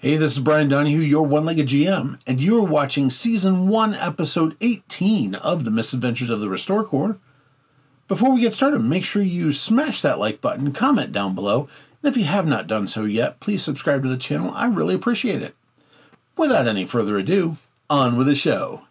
Hey, this is Bryan Donihue, your one-legged GM, and you are watching Season 1, Episode 18 of The Misadventures of the Restore Corps. Before we get started, make sure you smash that like button, comment down below, and if you have not done so yet, please subscribe to the channel. I really appreciate it. Without any further ado, on with the show.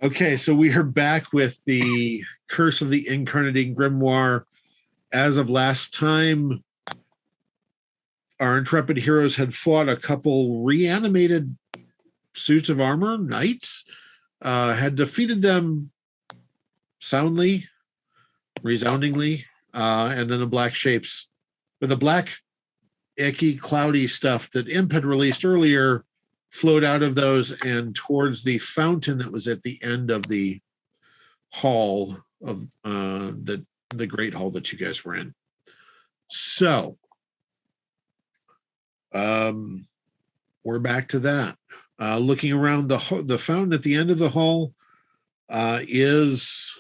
Okay, so we are back with the Curse of the Incarnating Grimoire. As of last time, our intrepid heroes had fought a couple reanimated suits of armor, knights, had defeated them soundly, resoundingly, and then the black shapes. But the black, icky, cloudy stuff that Imp had released earlier flowed out of those and towards the fountain that was at the end of the hall of the great hall that you guys were in. So we're back to that. Looking around the fountain at the end of the hall is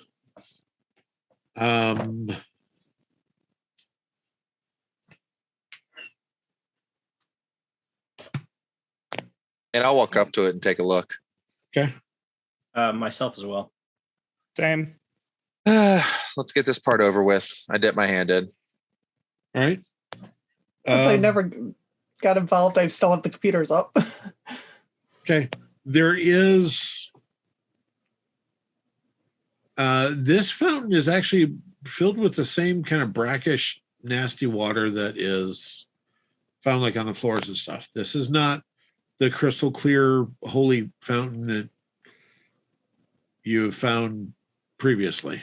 and I'll walk up to it and take a look. Okay. Myself as well. Same. Let's get this part over with. I dipped my hand in. All right. I never got involved. I still have the computers up. Okay. There is this fountain is actually filled with the same kind of brackish, nasty water that is found like on the floors and stuff. This is not the crystal clear holy fountain that you have found previously.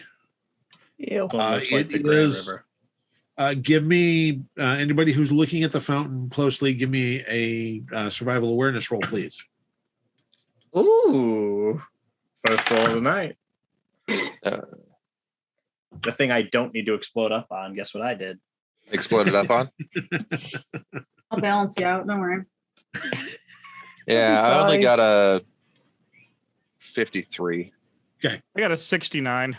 Ew. It it is. Give me anybody who's looking at the fountain closely. Give me a survival awareness roll, please. Ooh, first roll of the night. The thing I don't need to explode up on. Guess what I did? Exploded up on? I'll balance you out. Don't worry. Yeah, I only got a 53. Okay. I got a 69.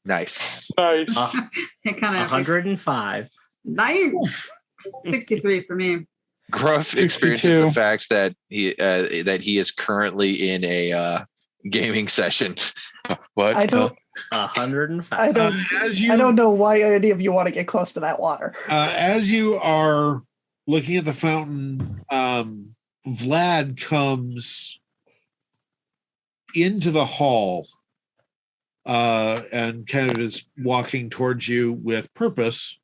Nice. Nice. It kind of 105. nice. 63 for me. Gruff experiences the fact that he is currently in a gaming session. What? I don't. 105. I don't. I don't know why any of you want to get close to that water. As you are looking at the fountain, Vlad comes into the hall and kind of is walking towards you with purpose,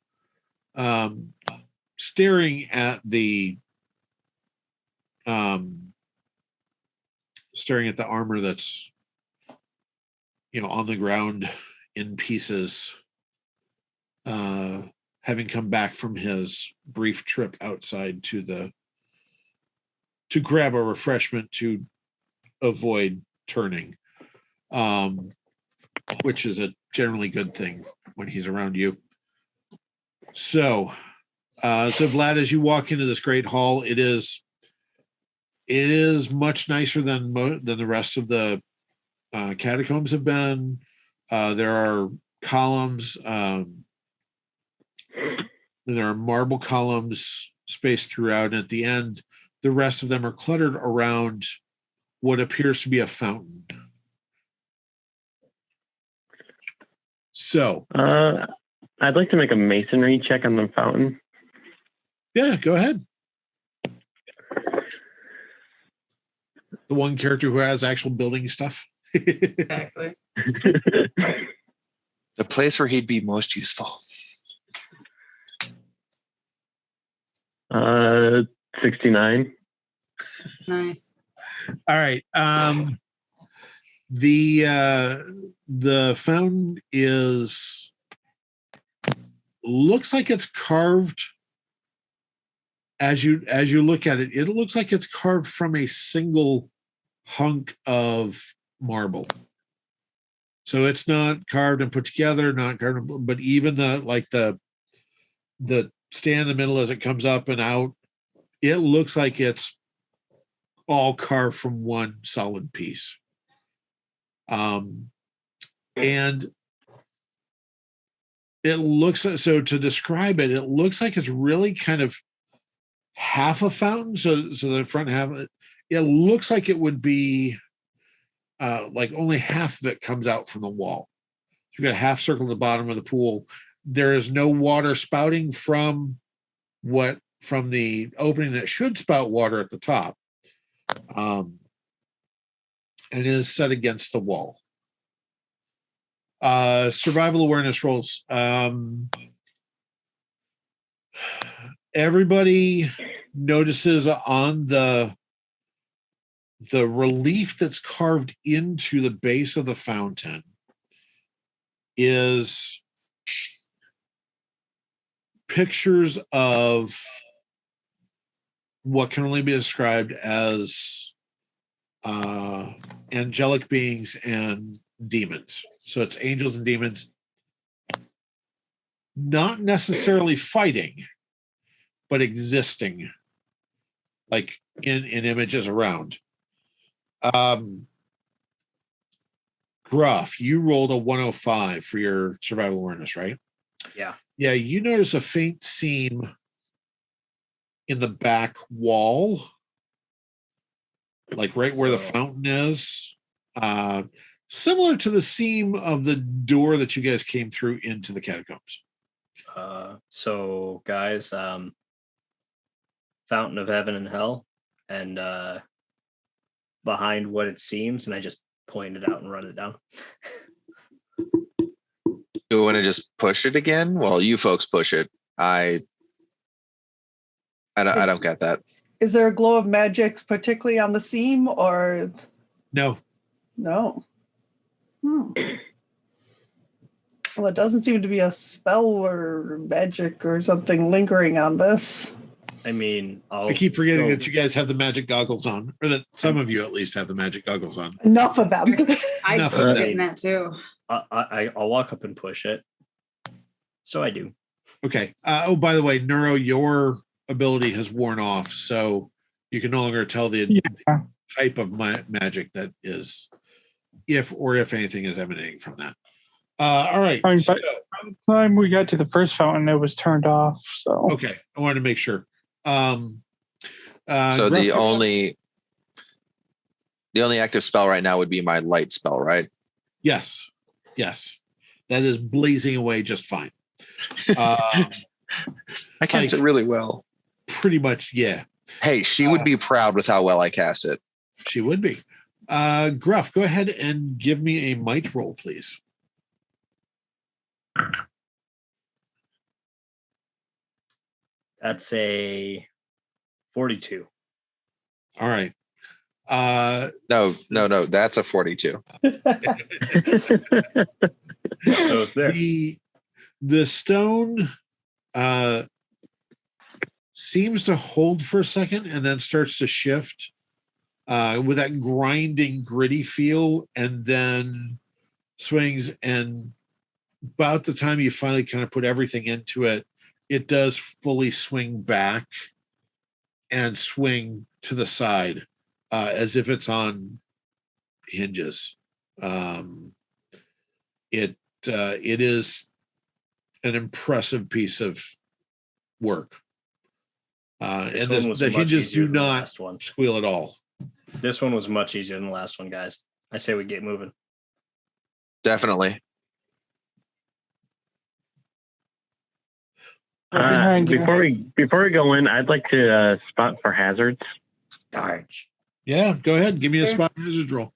staring at the armor that's on the ground in pieces, having come back from his brief trip outside to grab a refreshment to avoid turning, which is a generally good thing when he's around you. So Vlad, as you walk into this great hall, it is much nicer than the rest of the catacombs have been. There are columns. There are marble columns spaced throughout, and at the end, the rest of them are cluttered around what appears to be a fountain. So, I'd like to make a masonry check on the fountain. Yeah, go ahead. The one character who has actual building stuff. Exactly. The place where he'd be most useful. 69. Nice. All right. The fountain looks like it's carved. As you look at it, it looks like it's carved from a single hunk of marble. So it's not carved and put together, not carved, but even the stand in the middle as it comes up and out, it looks like it's all carved from one solid piece. And it looks, so to describe it, it looks like it's really kind of half a fountain. So the front half, it looks like it would be like only half of it comes out from the wall. You've got a half circle at the bottom of the pool. There is no water spouting from the opening that should spout water at the top. And it is set against the wall. Survival awareness rolls. Everybody notices on the relief that's carved into the base of the fountain is pictures of what can only be described as angelic beings and demons. So it's angels and demons, not necessarily fighting, but existing, like in images around. Gruff, you rolled a 105 for your survival awareness, right? Yeah. Yeah, you notice a faint seam in the back wall, like right where the fountain is, similar to the seam of the door that you guys came through into the catacombs. So guys, Fountain of Heaven and Hell, and behind what it seems, and I just point it out and run it down. Do you want to just push it again? Well, you folks push it. I don't get that. Is there a glow of magic, particularly on the seam, or No? Well, it doesn't seem to be a spell or magic or something lingering on this. I mean, I keep forgetting that you guys have the magic goggles on, or that some of you at least have the magic goggles on. Enough of them. I Enough keep of getting that too. I'll walk up and push it. So I do. Okay. Oh, by the way, Neuro, your ability has worn off, so you can no longer tell the type of magic that is, if anything is emanating from that. All right. I mean, by the time we got to the first fountain, it was turned off. So okay, I wanted to make sure. So the only active spell right now would be my light spell, right? Yes. That is blazing away just fine. I cast it really well. Pretty much, yeah. Hey, she would be proud with how well I cast it. She would be. Gruff, go ahead and give me a might roll, please. That's a 42. All right. No, that's a 42. So it's this. The stone seems to hold for a second and then starts to shift with that grinding, gritty feel, and then swings. And about the time you finally kind of put everything into it, it does fully swing back and swing to the side as if it's on hinges. It is an impressive piece of work. And the hinges do not squeal at all. This one was much easier than the last one, guys. I say we get moving. Definitely. Before we go in, I'd like to spot for hazards. Darge. Yeah, go ahead. Give me a spot hazard roll.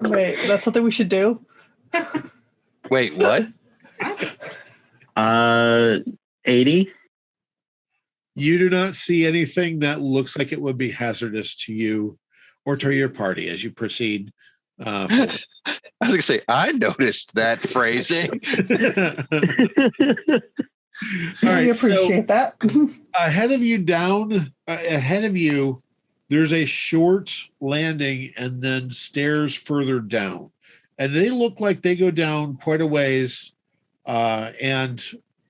Wait, that's something we should do? Wait, what? 80. You do not see anything that looks like it would be hazardous to you or to your party as you proceed. I was gonna say I noticed that phrasing. All right, We appreciate that. ahead of you, there's a short landing and then stairs further down, and they look like they go down quite a ways, and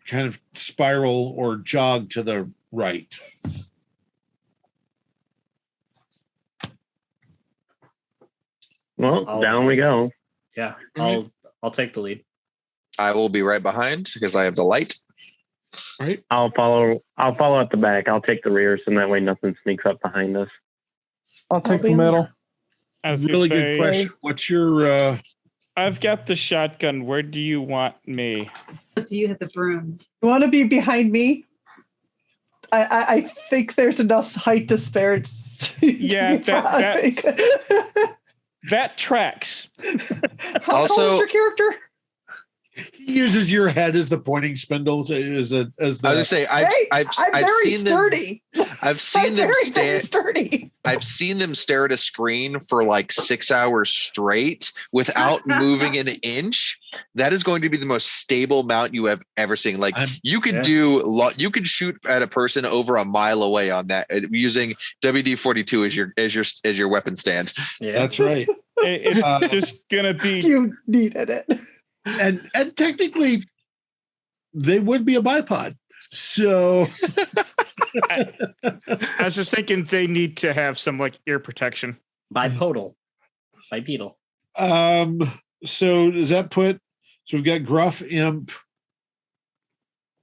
kind of spiral or jog to the right. Well, down we go. Yeah, All I'll take the lead. I will be right behind because I have the light. All right. I'll follow at the back. I'll take the rear so that way nothing sneaks up behind us. I'll take the middle. Really good question. What's your I've got the shotgun. Where do you want me? But do you have the broom? You want to be behind me? I think there's enough height to spare. Yeah, that tracks. How Also- tall is your character? he uses your head as the pointing spindle as the I was gonna say I've I'm very seen sturdy. them. I've seen I'm them very stand. sturdy. I've seen them stare at a screen for like 6 hours straight without moving an inch. That is going to be the most stable mount you have ever seen. Like you could you could shoot at a person over a mile away on that using WD-42 as your weapon stand. Yeah, That's right. It's just gonna be. You needed it. And technically, they would be a bipod. So I was just thinking they need to have some like ear protection. bipedal. So does that put? So we've got Gruff, Imp,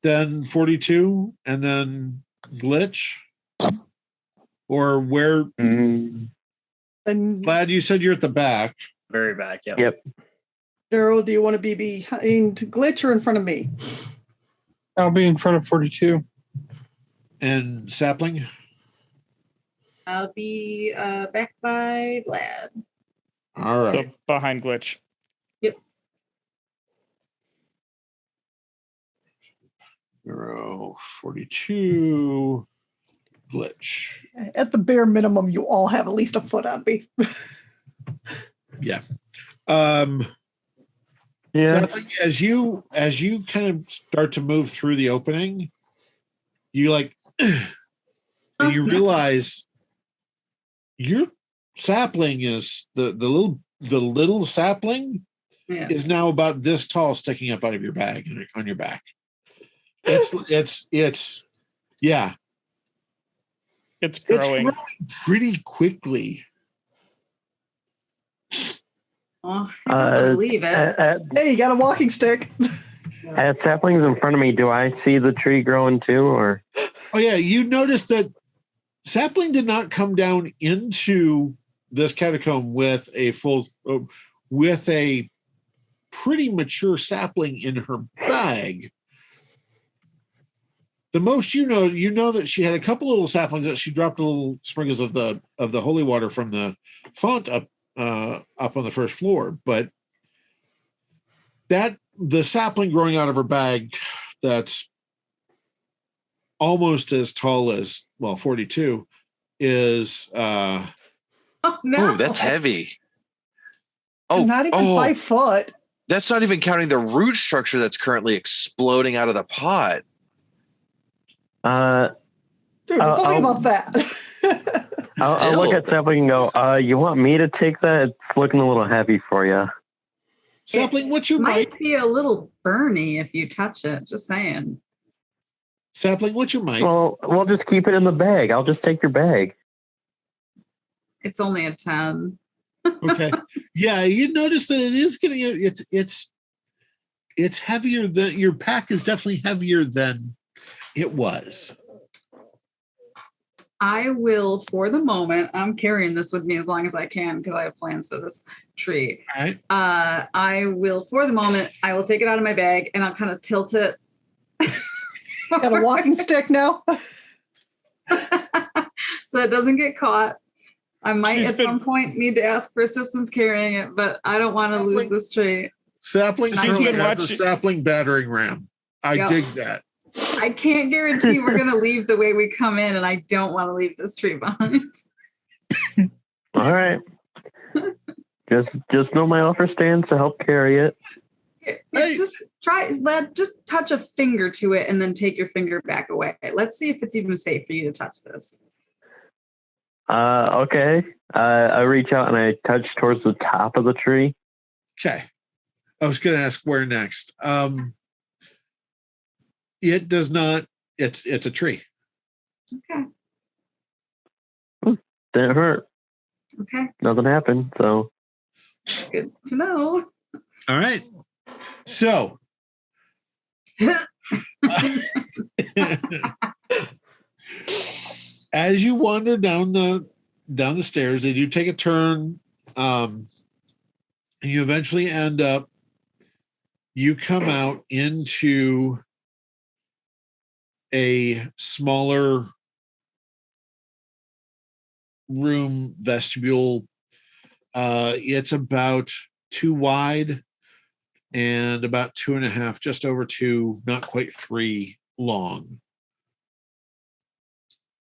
then 42, and then Glitch, or where? And Vlad, you said you're at the back. Very back. Yeah. Yep. Daryl, do you want to be behind Glitch or in front of me? I'll be in front of 42. And Sapling? I'll be back by Vlad. All right. So behind Glitch. Neuro, 42, Glitch. At the bare minimum, you all have at least a foot on me. Yeah. Yeah. Sapling, as you kind of start to move through the opening, you like and you realize your sapling is the little sapling is now about this tall, sticking up out of your bag on your back. It's yeah. It's growing. It's growing pretty quickly. Oh, I don't believe it. Hey, you got a walking stick. As saplings in front of me, do I see the tree growing too, or? Oh yeah, you noticed that Sapling did not come down into this catacomb with a pretty mature sapling in her bag. The most you know that she had a couple little saplings that she dropped a little sprinkles of the holy water from the font up on the first floor, but that the sapling growing out of her bag that's almost as tall as 42 is Oh, no. Oh, that's heavy. Not even 5 foot. That's not even counting the root structure that's currently exploding out of the pot. Dude, it's only about that. I'll look at Sapling and go, you want me to take that? It's looking a little heavy for you. Sapling, what's your might might? be a little burny if you touch it. Just saying. Sapling, what's your might? Well, we'll just keep it in the bag. I'll just take your bag. It's only a 10. Okay. Yeah, you notice that it is getting it's heavier than your pack is definitely heavier than it was. I will, for the moment, I'm carrying this with me as long as I can because I have plans for this tree. All right. I will, for the moment, I will take it out of my bag and I'll kind of tilt it. Got a walking stick now? So it doesn't get caught. I might some point need to ask for assistance carrying it, but I don't want to lose this tree. Sapling currently has a sapling battering ram. I dig that. I can't guarantee we're going to leave the way we come in, and I don't want to leave this tree behind. All right. Just know my offer stands to help carry it. Hey. Just try, Vlad, just touch a finger to it and then take your finger back away. Let's see if it's even safe for you to touch this. Okay. I reach out and I touch towards the top of the tree. Okay. I was going to ask where next. It does not. It's a tree. Okay. Didn't hurt. Okay. Nothing happened. So. Good to know. All right. So. As you wander down the stairs, they do take a turn, and you eventually end up. You come out into a smaller room vestibule. It's about 2 wide and about 2.5, just over 2, not quite 3 long.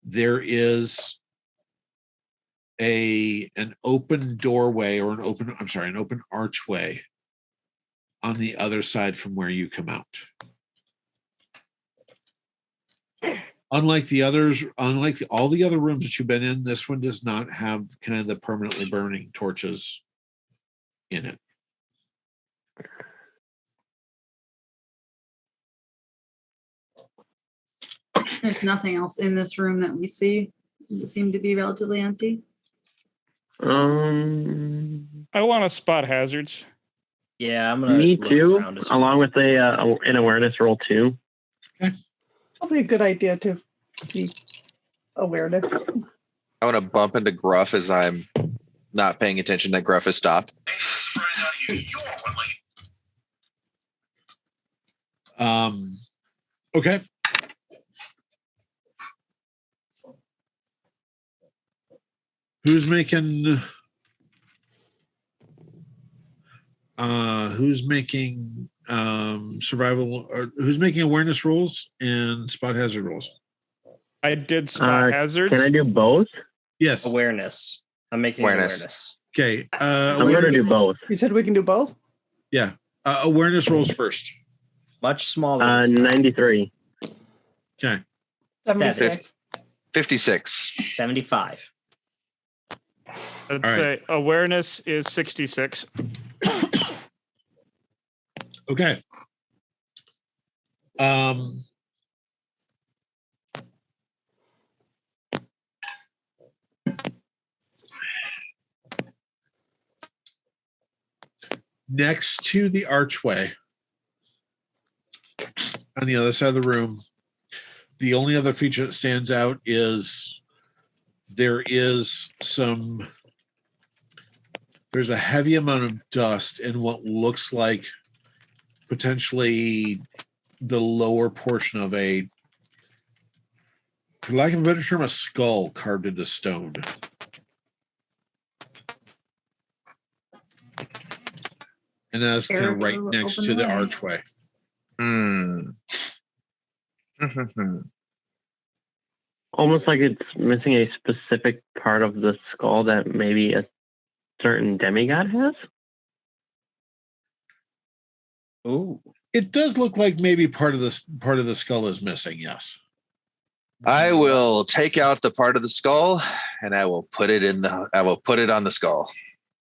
There is an open doorway or an open archway on the other side from where you come out. Unlike all the other rooms that you've been in, this one does not have kind of the permanently burning torches in it. There's nothing else in this room that we see. Does it seem to be relatively empty? I want to spot hazards. Yeah, I'm gonna. Me look too, around as well. along with an awareness roll too. Probably a good idea to be awareness. I want to bump into Gruff as I'm not paying attention that Gruff has stopped. Okay. Who's making survival, or who's making awareness rolls and spot hazard rolls? I did spot hazards. Can I do both? Yes. Awareness. I'm making awareness. Okay. I'm going to do both. You said we can do both? Yeah. Awareness rolls first. Much smaller. 93. Okay. 76. 56. 75. I'd say awareness is 66. Okay. Next to the archway on the other side of the room, the only other feature that stands out is there's a heavy amount of dust in what looks like potentially the lower portion of a, for lack of a better term, a skull carved into stone. And that's kind of right next to the archway. Almost like it's missing a specific part of the skull that maybe a certain demigod has. Ooh. It does look like maybe part of the skull is missing, yes. I will take out the part of the skull and I will put it on the skull.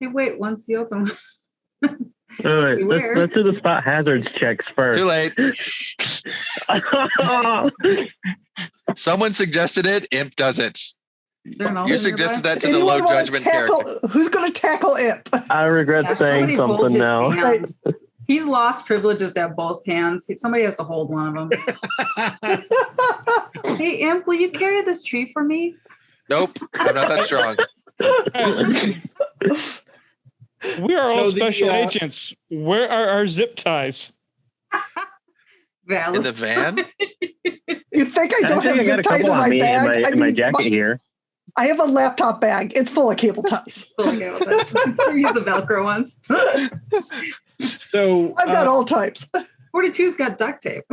Hey, wait, once you open All right, let's do the spot hazards checks first. Too late. Someone suggested it. Imp does it. You suggested that to the low judgment character. Who's going to tackle Imp? I regret saying something now. He's lost privileges to have both hands. Somebody has to hold one of them. Hey, Imp, will you carry this tree for me? Nope, I'm not that strong. We are all special agents. Where are our zip ties? Valid. In the van? You think I don't have zip ties in my bag? In my jacket here. I have a laptop bag. It's full of cable ties. Full of cable ties. Use the Velcro ones. So I've got all types. 42's got duct tape.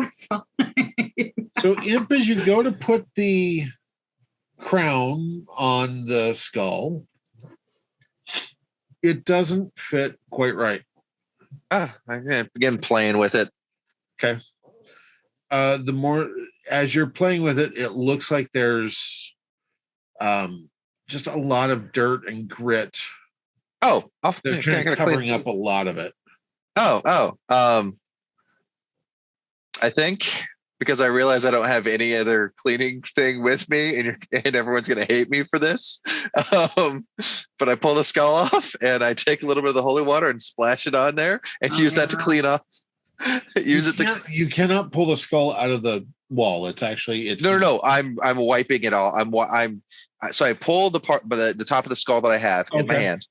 So Imp, as you go to put the crown on the skull, It doesn't fit quite right. I'm gonna begin playing with it. Okay. The more as you're playing with it, it looks like there's just a lot of dirt and grit. They're kind of covering up a lot of it. I think because I realize I don't have any other cleaning thing with me, and everyone's gonna hate me for this. But I pull the skull off and I take a little bit of the holy water and splash it on there and use that to clean off. You cannot pull the skull out of the wall. It's no. I'm wiping it all. So I pull the part, but the top of the skull that I have in my hand,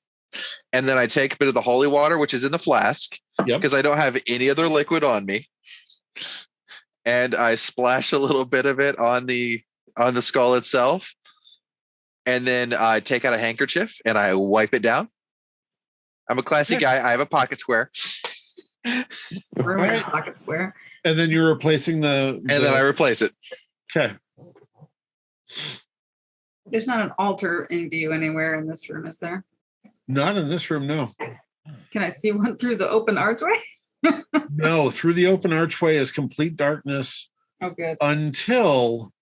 and then I take a bit of the holy water, which is in the flask, because I don't have any other liquid on me, and I splash a little bit of it on the skull itself, and then I take out a handkerchief and I wipe it down. I'm a classy guy. I have a pocket square. Pocket square. And then you're replacing and then I replace it. Okay. There's not an altar in view anywhere in this room, is there? Not in this room, no. Can I see one through the open archway? No, through the open archway is complete darkness. Oh, good. Until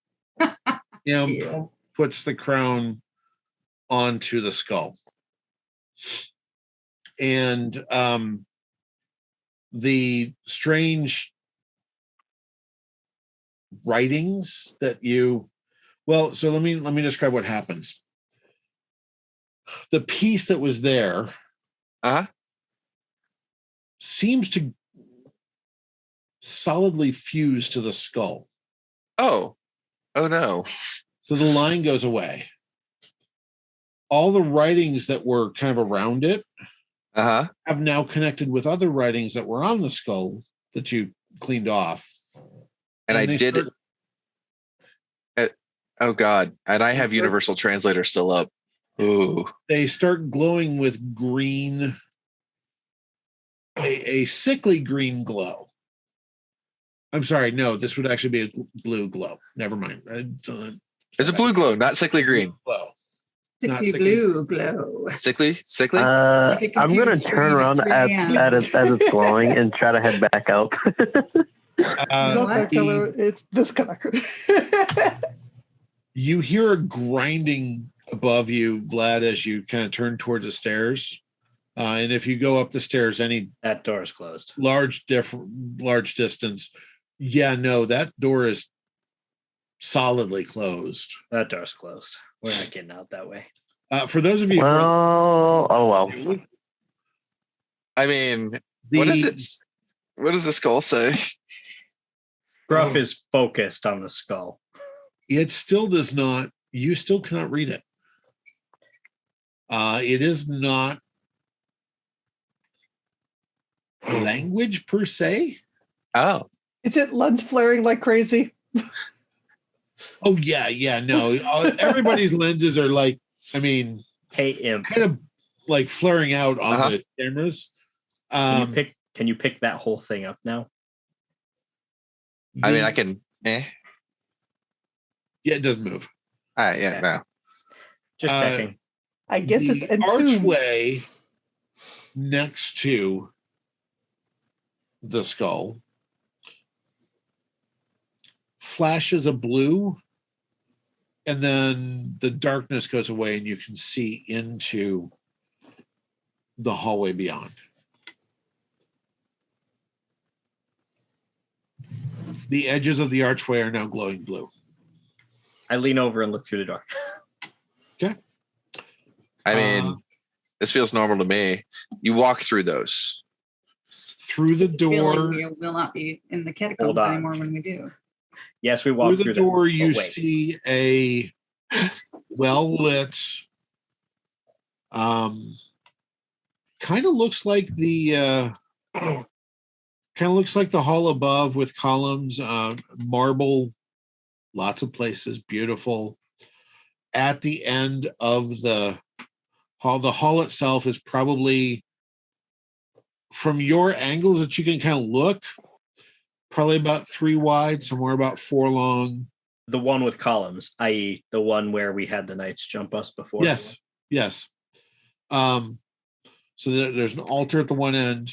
Imp puts the crown onto the skull. And the strange writings that so let me describe what happens. The piece that was there seems to solidly fuse to the skull. Oh no. So the line goes away. All the writings that were kind of around it have now connected with other writings that were on the skull that you cleaned off. And I did. Oh God! And I have Universal Translator still up. Ooh. They start glowing with green, a sickly green glow. I'm sorry, no, this would actually be a blue glow. Never mind. It's a blue glow, not sickly green. Glow. Sickly blue glow. Sickly? I'm going to turn around as it's glowing and try to head back out. Not that color, it's this color. You hear a grinding above you, Vlad, as you kind of turn towards the stairs. And if you go up the stairs that door is closed. Large distance. Yeah, no, that door is solidly closed. That door's closed. We're not getting out that way. For those of you well. I mean, what does the skull say? Gruff is focused on the skull. It still does not, you still cannot read it. It is not language per se. Oh. Is it lens flaring like crazy? Oh, yeah, no. Everybody's lenses are like, kind of like flaring out on the cameras. Can you pick that whole thing up now? I can. Yeah, it does move. All right, yeah, no. Just checking. I guess the it's archway next to the skull flashes a blue, and then the darkness goes away and you can see into the hallway beyond. The edges of the archway are now glowing blue. I lean over and look through the door. Okay. I mean, this feels normal to me. You walk through those. Through the door. We will not be in the catacombs anymore when we do. Yes, we walk through the door. You see a well-lit, kind of looks like the hall above with columns, marble, lots of places, beautiful. At the end of the hall itself is probably, from your angles that you can kind of look, probably about 3 wide, somewhere about 4 long. The one with columns, i.e. the one where we had the knights jump us before. Yes. So there's an altar at the one end,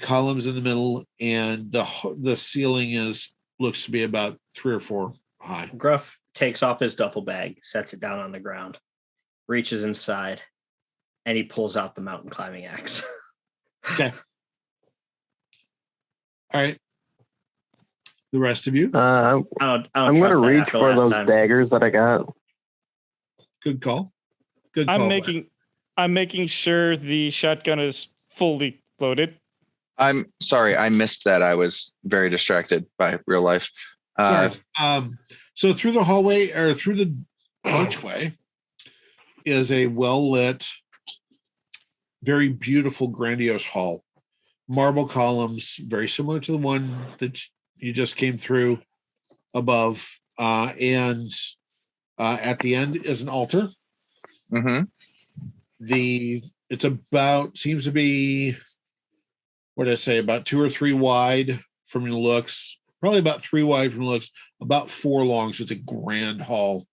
columns in the middle, and the ceiling looks to be about 3 or 4 high. Gruff takes off his duffel bag, sets it down on the ground, reaches inside, and he pulls out the mountain climbing axe. Okay. All right. The rest of you? I'm going to reach for those daggers that I got. Good call. Good call. I'm making sure the shotgun is fully loaded. I'm sorry, I missed that. I was very distracted by real life. Sorry. So through the hallway or through the archway is a well-lit, very beautiful, grandiose hall. Marble columns, very similar to the one that you just came through above. And at the end is an altar. Mm-hmm. It's seems to be, what did I say, about 2 or 3 wide from the looks, probably about 3 wide from the looks, about 4 long. So it's a grand hall,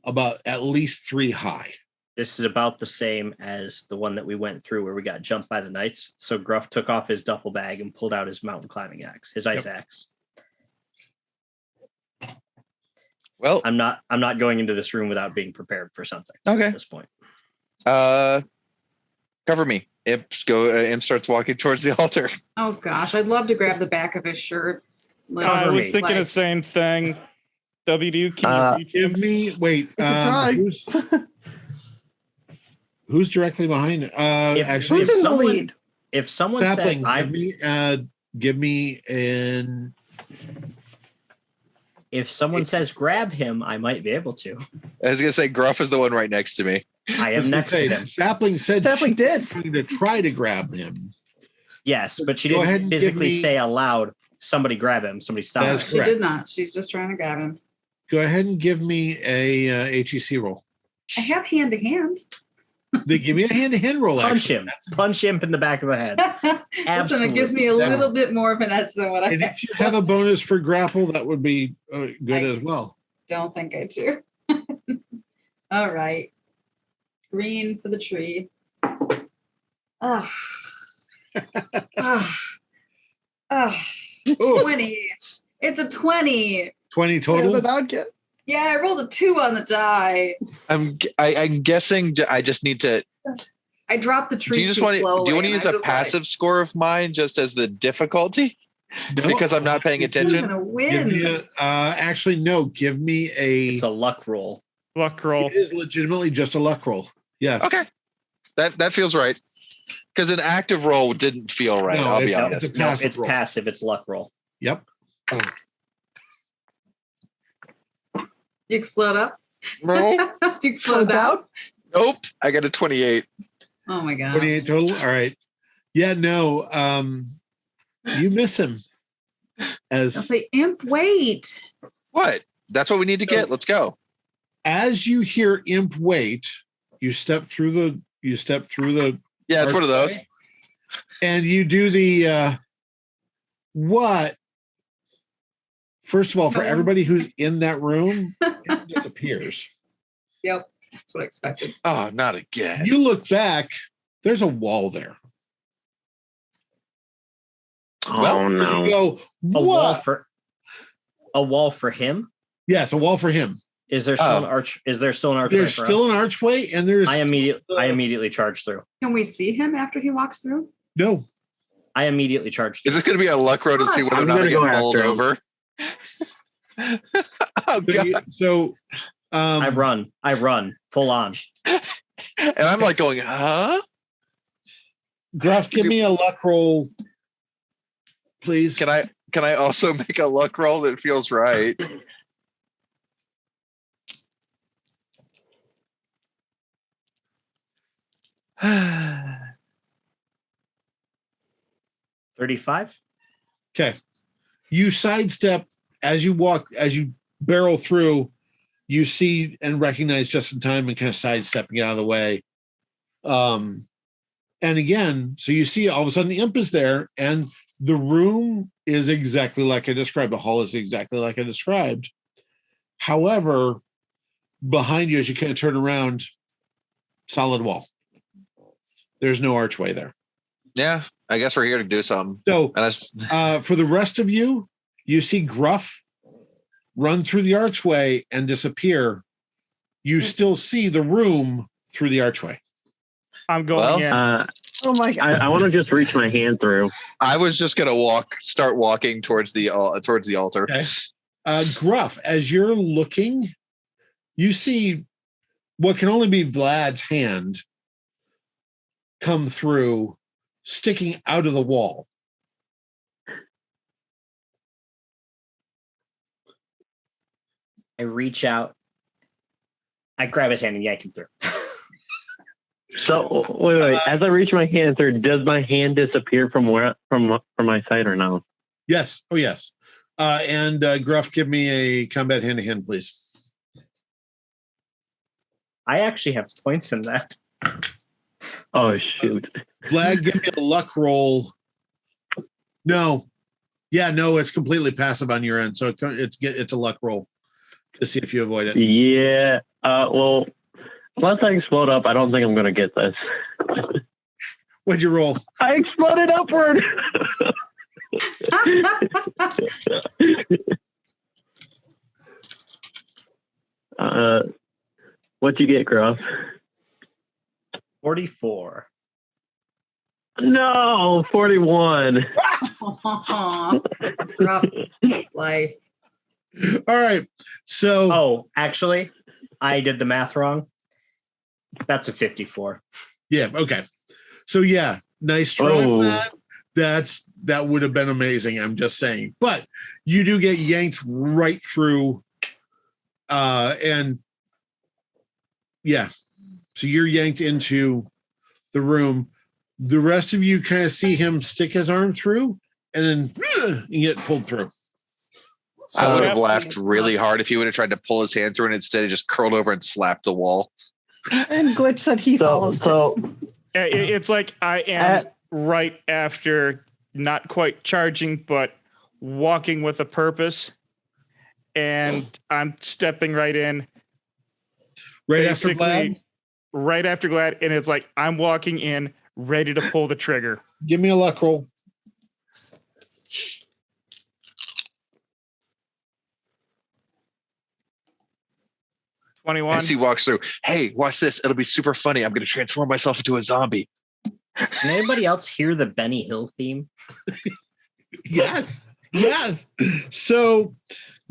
about at least 3 high. This is about the same as the one that we went through where we got jumped by the knights. So Gruff took off his duffel bag and pulled out his mountain climbing axe, his ice axe. Well, I'm not going into this room without being prepared for something. Okay. At this point. Cover me. Imp starts walking towards the altar. Oh gosh, I'd love to grab the back of his shirt. I was thinking the same thing. WD, can you give me? Wait, who's directly behind? Actually, who's in the lead? If someone Sapling, says, give me an. If someone says grab him, I might be able to. I was gonna say Gruff is the one right next to me. I am next to him. Sapling said Sapling did to try to grab him. Yes, but she didn't physically say aloud, somebody grab him, somebody stop him. She did not. She's just trying to grab him. Go ahead and give me a HEC roll. I have hand to hand. They give me a hand-to-hand roll. Punch him in the back of the head. Absolutely. Listen, it gives me a little bit more of an edge than what I have. And if you have a bonus for grapple, that would be good as well. Don't think I do. All right. Green for the tree. Ah. 20. It's a 20. 20 total? Yeah, I rolled a 2 on the die. I'm guessing I just need to. I dropped the tree. Do you want to use a passive score of mine just as the difficulty? No, because I'm not paying attention. I'm gonna win. Actually, no. Give me It's a luck roll. Luck roll. It is legitimately just a luck roll. Yes. Okay. That feels right. Because an active roll didn't feel right. No, I'll be honest. It's passive. It's luck roll. Yep. Did you explode up? No. Did you explode out? Nope. I got a 28. Oh my god. 28 total. All right. Yeah. No. You miss him. I'll say, Imp, wait. What? That's what we need to get. Let's go. As you hear Imp wait, you step through the. Yeah, it's one of those. And you do the. What? First of all, for everybody who's in that room, it disappears. Yep, that's what I expected. Oh, not again. You look back, there's a wall there. Oh no! You go, what? A wall for him? Yes, a wall for him. Is there still an arch? Is there still an archway? There's still an archway, and there's. I immediately charge through. Can we see him after he walks through? No. I immediately charge through. Is this going to be a luck roll to see whether or not I get bowled over? Oh god! So I run full on, and I'm like going, huh? Gruff, give me a luck roll, please. Can I also make a luck roll that feels right? $35. Okay, you sidestep. As you barrel through, you see and recognize just in time and kind of sidestepping out of the way. And again, so you see all of a sudden the imp is there and the room is exactly like I described. The hall is exactly like I described. However, behind you, as you kind of turn around, solid wall. There's no archway there. Yeah, I guess we're here to do something. So for the rest of you, you see Gruff run through the archway and disappear. You still see the room through the archway. I'm going in. Oh my god! I want to just reach my hand through. I was just gonna start walking towards the altar. Okay. Gruff, as you're looking, you see what can only be Vlad's hand come through, sticking out of the wall. I reach out. I grab his hand and yank him through. So wait. As I reach my hand through, does my hand disappear from my sight or no? Yes. Oh, yes. And Gruff, give me a combat hand-to-hand, please. I actually have points in that. Oh shoot! Vlad, give me a luck roll. No. Yeah, no, it's completely passive on your end, so it's a luck roll to see if you avoid it. Yeah. Well, unless I explode up, I don't think I'm going to get this. What'd you roll? I exploded upward. What'd you get, Gruff? 44. No, 41. Rough life. All right. So. Oh, actually, I did the math wrong. That's a 54. Yeah. Okay. So yeah, nice try. That would have been amazing. I'm just saying, but you do get yanked right through, and yeah, so you're yanked into the room. The rest of you kind of see him stick his arm through, and then you get pulled through. So, I would have laughed really hard if he would have tried to pull his hand through and instead he just curled over and slapped the wall. And Glitch said he follows. It's like I am right after not quite charging, but walking with a purpose. And I'm stepping right in. Right after Vlad? Right after Vlad. And it's like I'm walking in, ready to pull the trigger. Give me a luck roll. As he walks through, hey, watch this. It'll be super funny. I'm going to transform myself into a zombie. Can anybody else hear the Benny Hill theme? Yes. Yes. So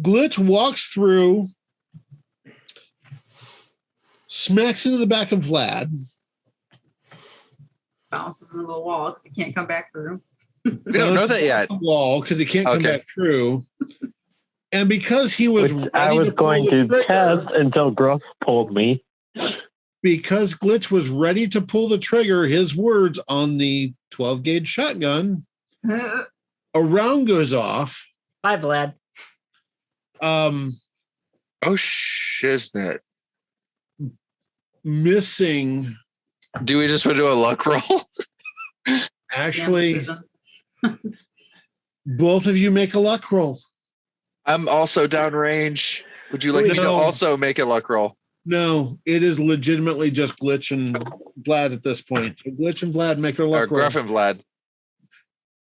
Glitch walks through, smacks into the back of Vlad. Bounces into the wall because he can't come back through. We don't know that yet. The wall because he can't come back through. And because he was ready I was going to test until Gruff pulled me. Because Glitch was ready to pull the trigger, his words on the 12-gauge shotgun, a round goes off. Bye, Vlad. Oh, shiznit. Missing. Do we just want to do a luck roll? Actually, both of you make a luck roll. I'm also downrange. Would you like me to also make a luck roll? No, it is legitimately just Glitch and Vlad at this point. So Glitch and Vlad make their luck roll. Gruff and Vlad.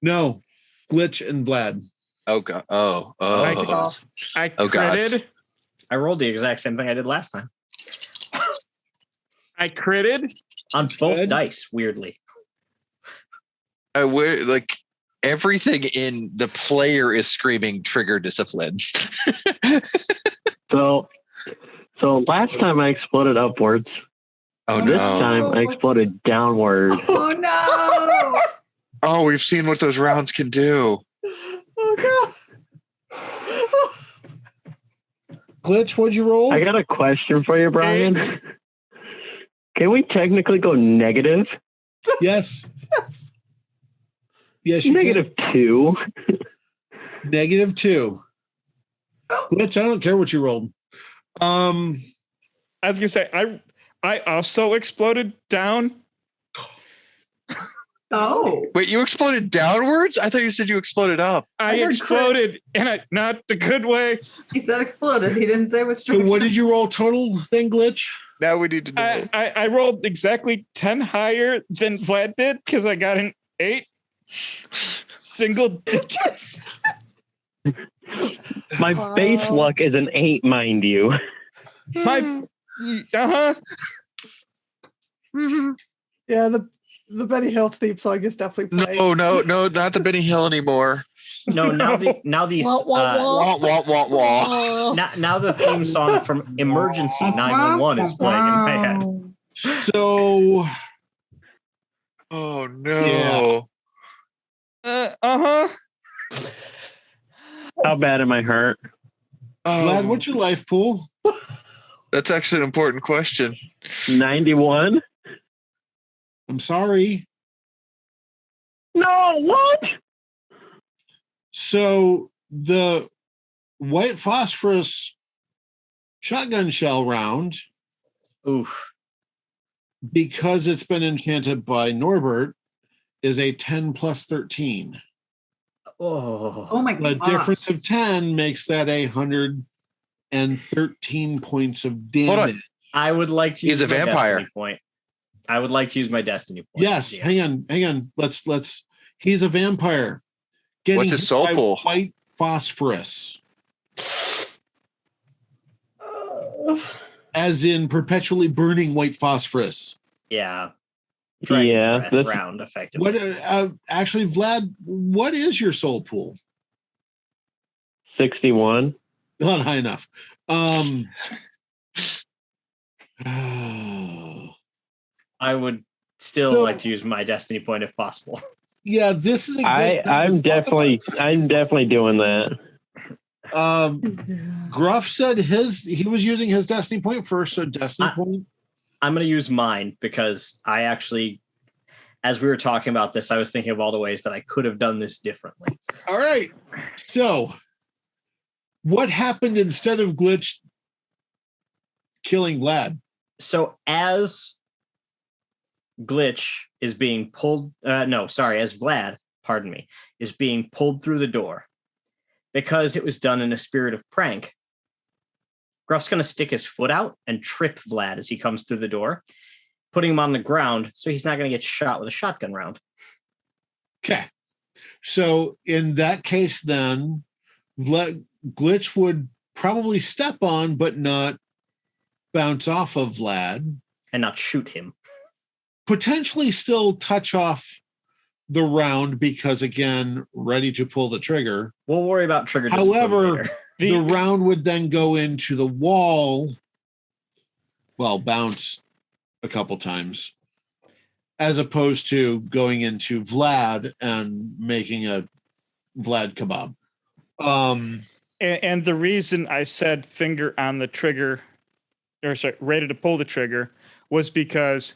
No, Glitch and Vlad. Oh god. I critted. I rolled the exact same thing I did last time. I critted on both dice. Weirdly, I would like. Everything in the player is screaming trigger discipline. So last time I exploded upwards. Oh, this time I exploded downward. Oh no! Oh, we've seen what those rounds can do. Oh god! Glitch, what'd you roll? I got a question for you, Bryan. Can we technically go negative? Yes. Yes, you -2. -2. Glitch, I don't care what you rolled. I was gonna say I also exploded down. Oh. Wait, you exploded downwards? I thought you said you exploded up. I exploded and not the good way. He said exploded. He didn't say which direction. So what did you roll total then, Glitch? Now we need to know. I rolled exactly 10 higher than Vlad did because I got an 8. Single digits. My base luck is an 8, mind you. My Yeah, the Benny Hill theme song is definitely playing. No, not the Benny Hill anymore. No, now these Wah, wah, Wah, wah, wah, wah. now the theme song from Emergency 911 is playing in my head. So, Oh no. Yeah. How bad am I hurt? Vlad, what's your life pool? That's actually an important question. 91? I'm sorry. No, what? So the white phosphorus shotgun shell round, Oof. because it's been enchanted by Norbert, is a 10 plus 13. Oh my The gosh. difference of 10 makes that 113 points of Hold damage. on. I would like to He's use a my vampire. destiny point. I would like to use my destiny point. Yes, Yeah. hang on. Let's he's a vampire. Getting What's his hit soul by pool? white phosphorus. As in perpetually burning white phosphorus. Yeah. Yeah, Breath round effectively. What actually, Vlad, what is your soul pool? 61. Not high enough. I would still like to use my destiny point if possible. Yeah, this is a good I'm definitely doing that. Gruff said he was using his destiny point first, so destiny point. I'm going to use mine because I actually, as we were talking about this, I was thinking of all the ways that I could have done this differently. All right. So, what happened instead of Glitch killing Vlad? So as Glitch is being pulled, as Vlad, pardon me, is being pulled through the door, because it was done in a spirit of prank, Gruff's going to stick his foot out and trip Vlad as he comes through the door, putting him on the ground so he's not going to get shot with a shotgun round. Okay. So in that case, then Glitch would probably step on, but not bounce off of Vlad. And not shoot him. Potentially still touch off the round because, again, ready to pull the trigger. We'll worry about trigger. However, the round would then go into the wall, bounce a couple times, as opposed to going into Vlad and making a Vlad kebab. And the reason I said finger on the trigger, ready to pull the trigger, was because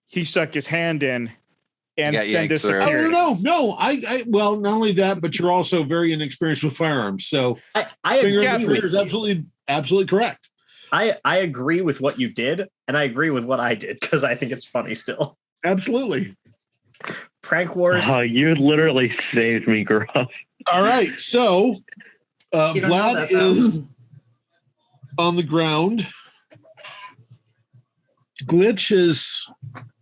he stuck his hand in and then disappeared. No. Well, not only that, but you're also very inexperienced with firearms. So I agree with is absolutely correct. I agree with what you did, and I agree with what I did because I think it's funny still. Absolutely. Prank wars. Oh, you literally saved me, Gruff. All right, so Vlad is on the ground. Glitch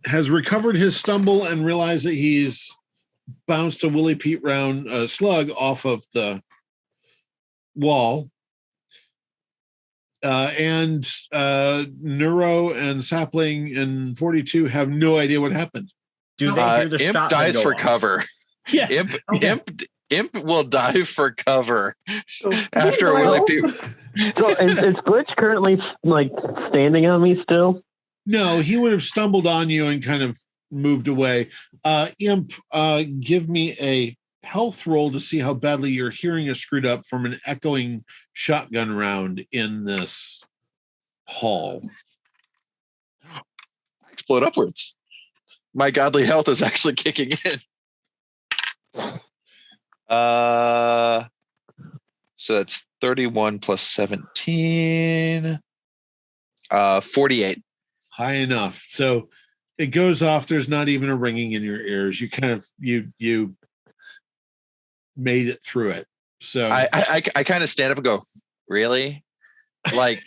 has recovered his stumble and realized that he's bounced a Willie Pete round slug off of the wall. And Neuro and Sapling and 42 have no idea what happened. Do they hear the Imp shot dies go for off? cover. Yeah. Imp will dive for cover after a Willie Pete. So is Glitch currently standing on me still? No, he would have stumbled on you and kind of moved away. Imp, give me a health roll to see how badly your hearing is screwed up from an echoing shotgun round in this hall. Explode upwards. My godly health is actually kicking in. So that's 31 plus 17. 48. High enough. So it goes off. There's not even a ringing in your ears. You kind of you made it through it. So I kind of stand up and go, really? Like,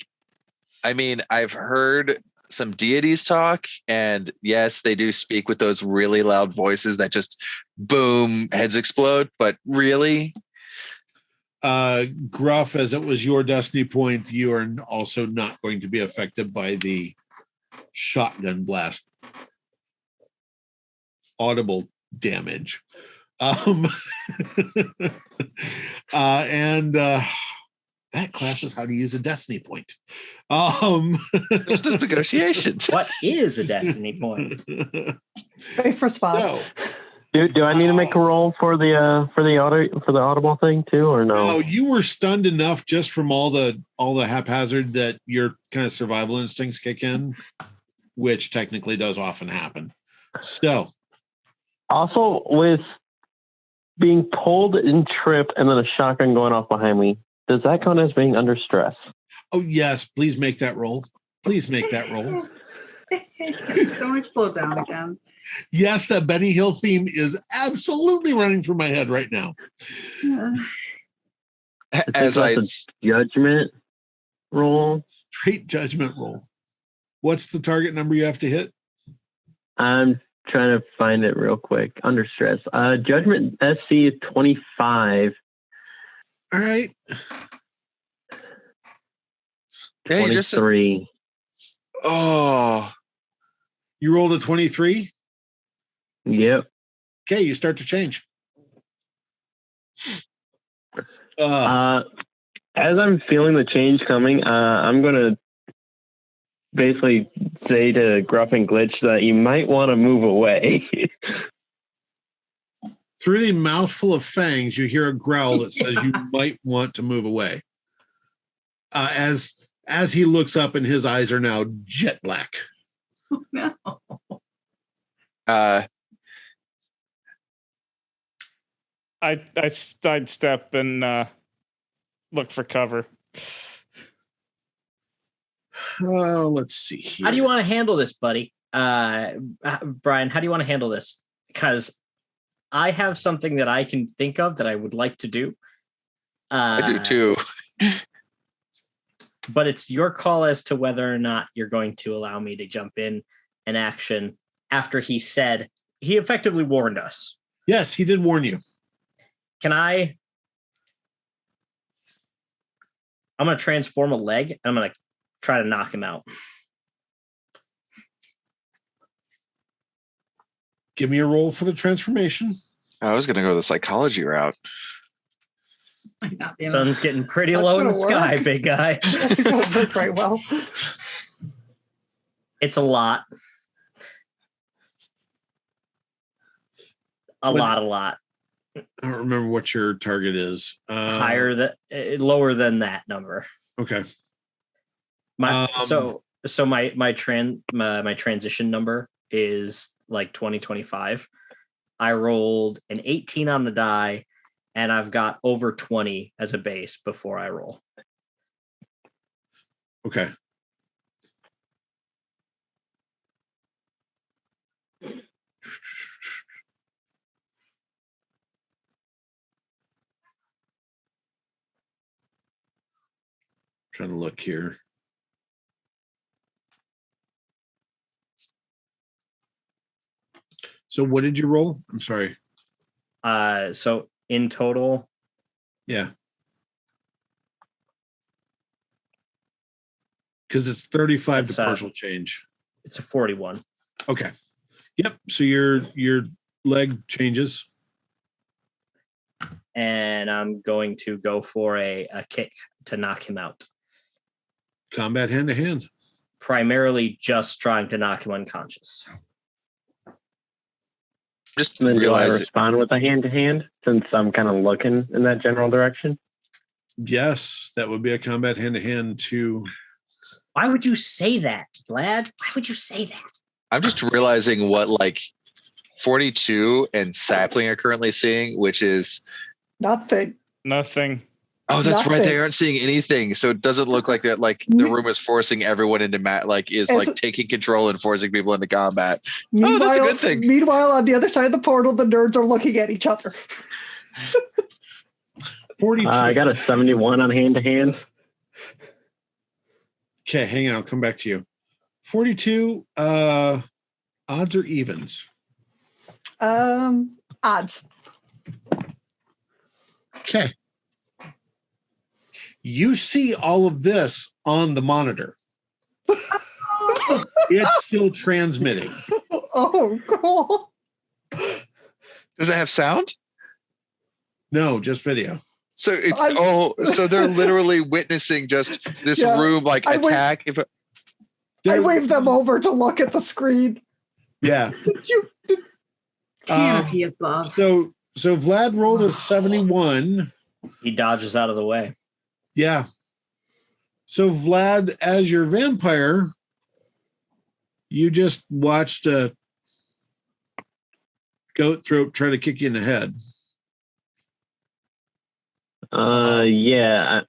I mean, I've heard some deities talk, and yes, they do speak with those really loud voices that just boom, heads explode. But really, Gruff, as it was your destiny point, you are also not going to be affected by the shotgun blast audible damage. And that class is how to use a destiny point. It's just negotiations. What is a destiny point? Wait for spots. Do I need to make a roll for the audible thing too, or no? No, you were stunned enough just from all the haphazard that your kind of survival instincts kick in, which technically does often happen. So, also with being pulled and tripped, and then a shotgun going off behind me, does that count as being under stress? Oh yes, please make that roll. Please make that roll. Don't explode down again. Yes, that Benny Hill theme is absolutely running through my head right now. As I judgment roll, straight judgment roll. What's the target number you have to hit? I'm trying to find it real quick. Under stress. Judgment SC is 25. All right. Yeah, 23. Oh. You rolled a 23? Yep. Okay, you start to change. As I'm feeling the change coming, I'm going to basically say to Gruff and Glitch that you might want to move away. Through the mouthful of fangs, you hear a growl that says you might want to move away. As he looks up and his eyes are now jet black. Oh, no. I'd step and look for cover. Let's see here. How do you want to handle this, buddy? Bryan, how do you want to handle this? Because I have something that I can think of that I would like to do. I do too. But it's your call as to whether or not you're going to allow me to jump in an action after he effectively warned us. Yes, he did warn you. I'm going to transform a leg. And I'm going to try to knock him out. Give me a roll for the transformation. I was going to go the psychology route. Sun's getting pretty low in the sky, big guy. It don't work right well. It's a lot. A lot. I don't remember what your target is. Lower than that number. Okay. My transition number is like 2025. I rolled an 18 on the die, and I've got over 20 as a base before I roll. Okay. Trying to look here. So what did you roll? I'm sorry. So in total. Yeah. Because it's 35 to partial change. It's a 41. Okay. Yep. So your leg changes. And I'm going to go for a kick to knock him out. Combat hand to hand. Primarily just trying to knock him unconscious. Just then do I realize respond with a hand to hand since I'm kind of looking in that general direction? Yes, that would be a combat hand to hand too. Why would you say that, Vlad? Why would you say that? I'm just realizing what like 42 and Sapling are currently seeing, which is Nothing. Oh, that's Nothing. right. They aren't seeing anything, so it doesn't look like that. Like the room is forcing everyone into taking control and forcing people into combat. Oh, that's a good thing. Meanwhile, on the other side of the portal, the nerds are looking at each other. 42. I got a 71 on hand to hand. Okay, hang on. I'll come back to you. 42. Odds or evens? Odds. Okay. You see all of this on the monitor. It's still transmitting. Oh, cool. Does it have sound? No, just video. So so they're literally witnessing just this room like attack. I waved them over to look at the screen. Yeah. Canopy above. So Vlad rolled a 71. He dodges out of the way. Yeah. So Vlad, as your vampire, you just watched a goat throat try to kick you in the head. Yeah.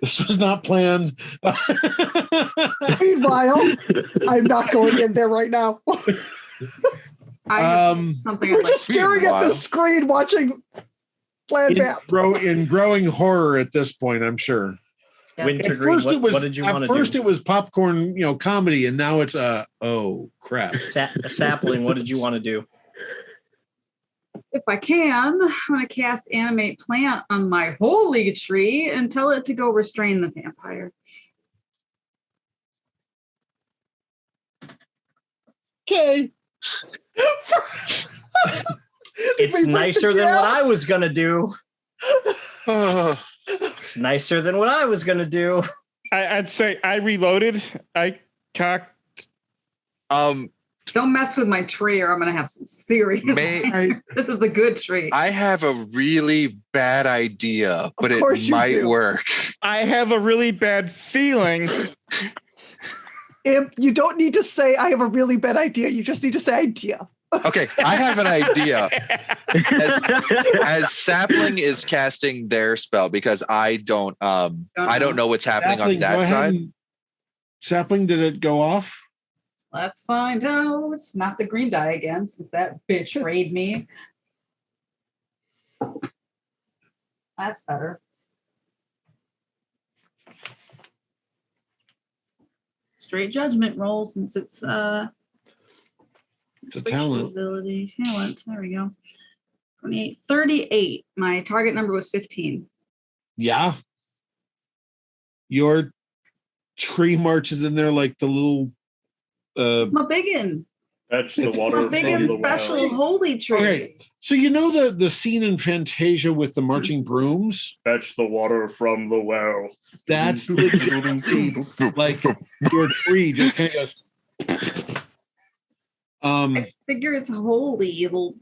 This was not planned. Meanwhile, I'm not going in there right now. We're just staring at the screen watching Vlad map. In growing horror at this point, I'm sure. Wintergreen, what did you want to do? At first it was popcorn, comedy, and now it's oh crap. Sapling, what did you want to do? If I can, I'm going to cast Animate Plant on my holy tree and tell it to go restrain the vampire. Okay. It's nicer than what I was going to do. It's nicer than what I was going to do. I'd say I reloaded. I cocked. Don't mess with my tree or I'm going to have some serious. This is the good tree. I have a really bad idea, but it might work. I have a really bad feeling. Imp, you don't need to say I have a really bad idea. You just need to say idea. Okay, I have an idea. As Sapling is casting their spell, because I don't know what's happening on that side. Sapling, did it go off? Let's find out. It's not the green die again, since that bitch raid me. That's better. Straight judgment roll, since it's a talent. Ability. Talent. There we go. 28, 38. My target number was 15. Yeah. Your tree marches in there like the little. It's my biggin. Fetch the water. My biggin special holy tree. Okay. So you know the scene in Fantasia with the marching brooms? Fetch the water from the well. That's literally like your tree just kind of goes. I figure it's holy. It'll.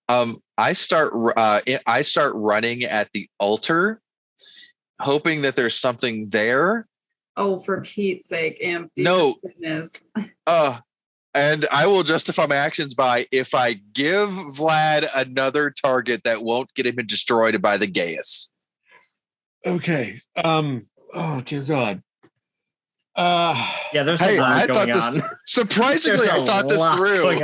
I start running at the altar, hoping that there's something there. Oh, for Pete's sake, Imp. No. Goodness. And I will justify my actions by if I give Vlad another target that won't get him destroyed by the Gaius. Okay. Oh dear God. Yeah, there's a lot going on. Surprisingly, I thought this through.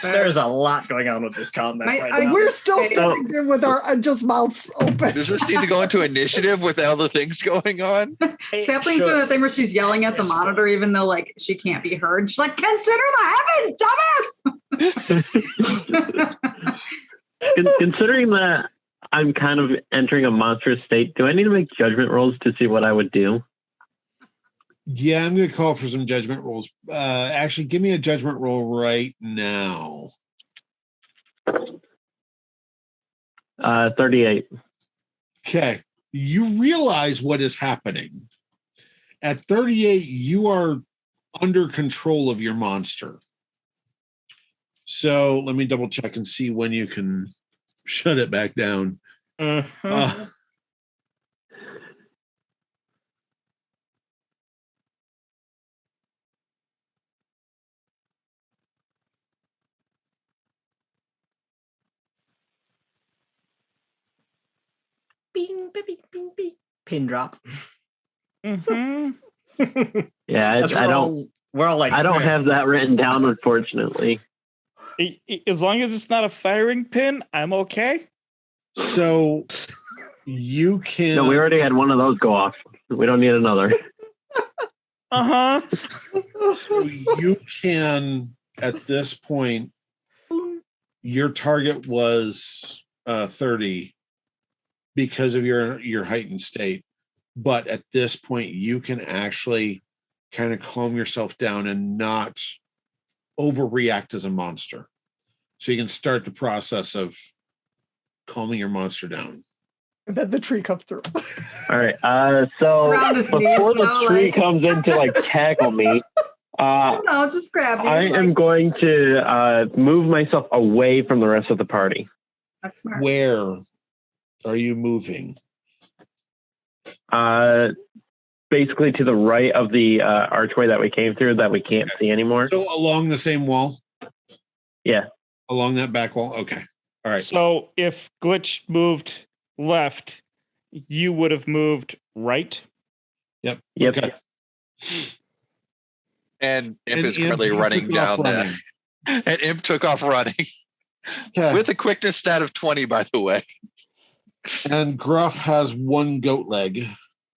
There's a lot going on with this combat right now. We're still standing there with our just mouths open. Does this need to go into initiative with all the things going on? Sapling's doing the thing where she's yelling at the monitor, even though she can't be heard. She's like, "Consider the heavens, dumbass!" Considering that I'm kind of entering a monstrous state, do I need to make judgment rolls to see what I would do? Yeah, I'm going to call for some judgment rolls. Actually, give me a judgment roll right now. 38. Okay. You realize what is happening. At 38, you are under control of your monster. So let me double check and see when you can shut it back down. Mm-hmm. Bing, bing, bing, bing. Pin drop. Mm-hmm. Yeah, we're all like, I don't have that written down, unfortunately. As long as it's not a firing pin, I'm okay. So you can. No, we already had one of those go off. We don't need another. So you can, at this point, your target was 30 because of your heightened state. But at this point, you can actually kind of calm yourself down and not overreact as a monster. So you can start the process of calming your monster down. And then the tree comes through. All right. So before the tree comes in to like tackle me, no, just grab me. I am going to move myself away from the rest of the party. That's smart. Where are you moving? Basically to the right of the archway that we came through that we can't see anymore. So along the same wall? Yeah. Along that back wall? Okay. All right. So if Glitch moved left, you would have moved right? Yep. Okay. And Imp is currently running down there. And Imp took off running. Okay. With a quickness stat of 20, by the way. And Gruff has one goat leg.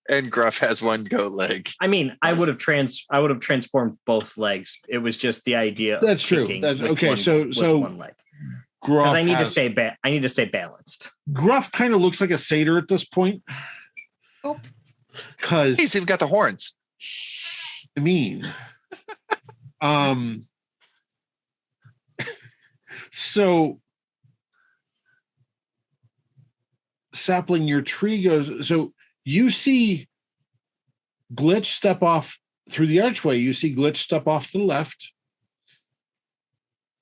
And Gruff has one goat leg. I mean, I would have transformed both legs. It was just the idea. That's true. That's okay. So one leg. Gruff I need to stay I need to stay balanced. Gruff kind of looks like a satyr at this point. Oh. Because he's even got the horns. I mean, so Sapling, your tree goes. So you see Glitch step off through the archway. You see Glitch step off to the left.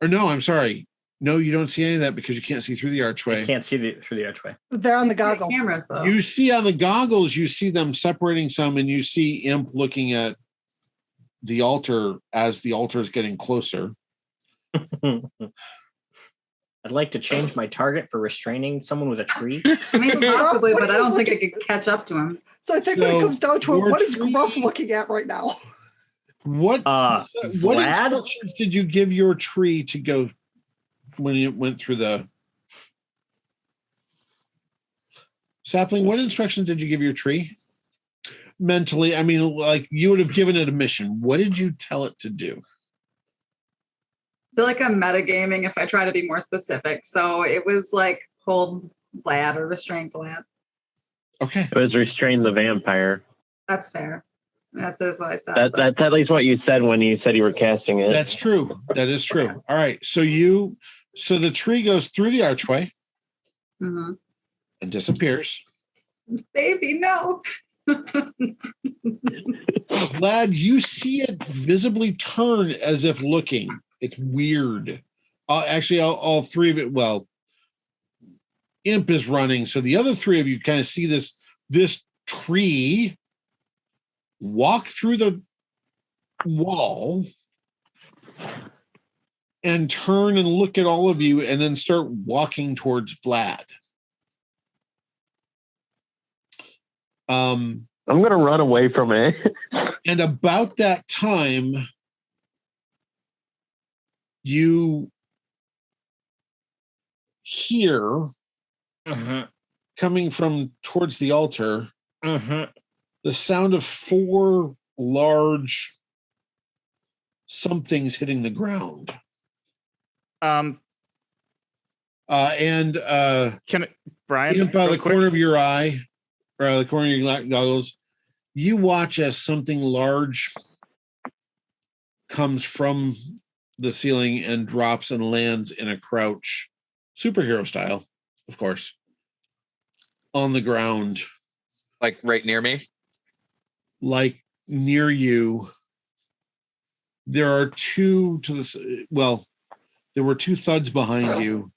Or no, I'm sorry. No, you don't see any of that because you can't see through the archway. You can't see through the archway. They're on the goggles. Cameras, though. You see on the goggles, you see them separating some, and you see Imp looking at the altar as the altar is getting closer. I'd like to change my target for restraining someone with a tree. Maybe possibly, but I don't think I could catch up to him. So I think when it comes down to it, what is Gruff looking at right now? What Vlad? instructions did you give your tree to go when it went through the Sapling? What instructions did you give your tree? Mentally, I mean, like you would have given it a mission. What did you tell it to do? I feel like I'm metagaming if I try to be more specific. So it was like hold Vlad or restrain Vlad. Okay. It was restrain the vampire. That's fair. That's what I said. That's at least what you said when you said you were casting it. That's true. That is true. Okay. All right. So the tree goes through the archway and disappears. Baby, no. Vlad, you see it visibly turn as if looking. It's weird. Actually, all three of it. Well, Imp is running, so the other three of you kind of see this tree walk through the wall and turn and look at all of you, and then start walking towards Vlad. I'm going to run away from it. And about that time, you hear coming from towards the altar the sound of 4 large somethings hitting the ground. Can Bryan, by the corner of your eye, or the corner of your goggles, you watch as something large comes from the ceiling and drops and lands in a crouch, superhero style, of course, on the ground. Like right near me? Like near you. There are 2 to the, well, there were 2 thuds behind you.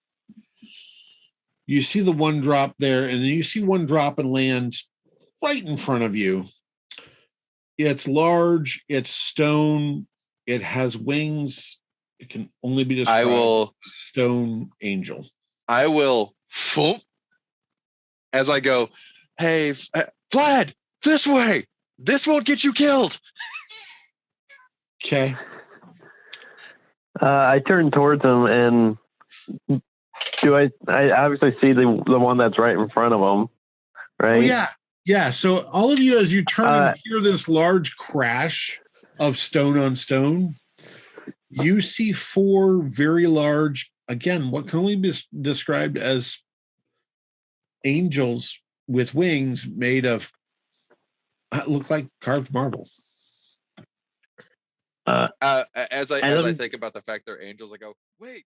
You see the one drop there, and then you see one drop and land right in front of you. It's large, it's stone, it has wings. It can only be described stone angel. I will, as I go, hey, Vlad, this way. This won't get you killed. Okay. I turn towards him, and I obviously see the one that's right in front of him, right? Oh, yeah. Yeah. So all of you, as you turn and hear this large crash, of stone on stone. You see 4 very large, again, what can only be described as angels with wings made of, look like carved marble. As I think about the fact they're angels, I go, wait.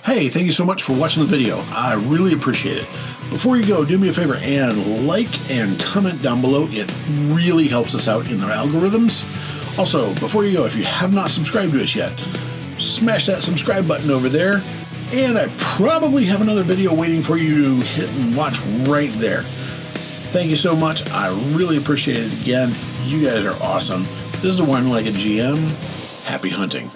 Hey, thank you so much for watching the video. I really appreciate it. Before you go, do me a favor and like and comment down below. It really helps us out in the algorithms. Also, before you go, if you have not subscribed to us yet, smash that subscribe button over there. And I probably have another video waiting for you to hit and watch right there. Thank you so much. I really appreciate it again. You guys are awesome. This is the One Legged GM. Happy hunting.